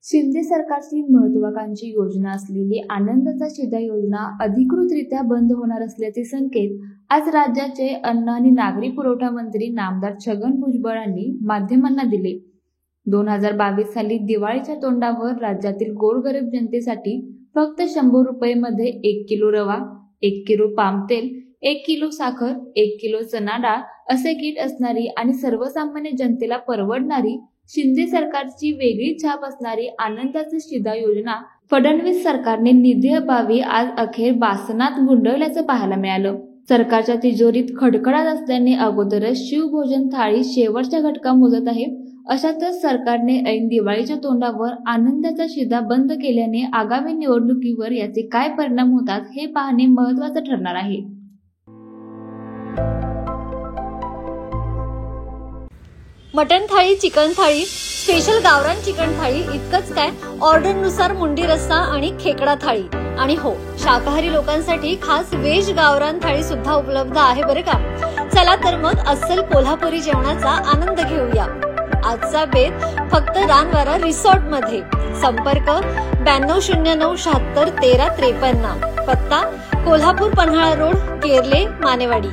शिंदे सरकारची महत्त्वाकांक्षी योजना असलेली आनंदाचा शिधा योजना अधिकृतरित्या बंद होणार असल्याचे संकेत आज राज्याचे अन्न आणि नागरी पुरवठा मंत्री नामदार छगन भुजबळ यांनी माध्यमांना दिले. 2022 साली दिवाळीच्या तोंडावर राज्यातील गोरगरीब जनतेसाठी फक्त 100 रुपये 1 किलो रवा, 1 किलो पाम तेल, 1 किलो साखर, 1 किलो चणा डाळ असे किट असणारी आणि सर्वसामान्य जनतेला परवडणारी शिंदे सरकारची वेगळी छाप असणारी आनंदाचा शिधा योजना फडणवीस सरकारने निधीअभावी आज अखेर बासनात गुंडळल्याचं पाहायला मिळालं. सरकारच्या तिजोरीत खडखडाट असल्याने अगोदरच शिवभोजन थाळी शेवटचा घटका मोजत आहे. अशातच सरकारने ऐन दिवाळीच्या तोंडावर आनंदाचा शिधा बंद केल्याने आगामी निवडणुकीवर याचे काय परिणाम होतात हे पाहणे महत्त्वाचं ठरणार आहे. मटन थाळी, चिकन थाळी, स्पेशल गावरान चिकन थाळी इतकंच काय, ऑर्डरनुसार मुंडी रस्सा आणि खेकडा थाळी. आणि हो, शाकाहारी लोकांसाठी खास व्हेज गावरान थाळी सुद्धा उपलब्ध आहे बरं का. चला तर मग अस्सल कोल्हापुरी जेवणाचा आनंद घेऊया. आजचा बेत फक्त रानवारा रिसॉर्ट मध्ये. संपर्क 9209761353. पत्ता कोल्हापूर पन्हाळा रोड, केरले, मानेवाडी.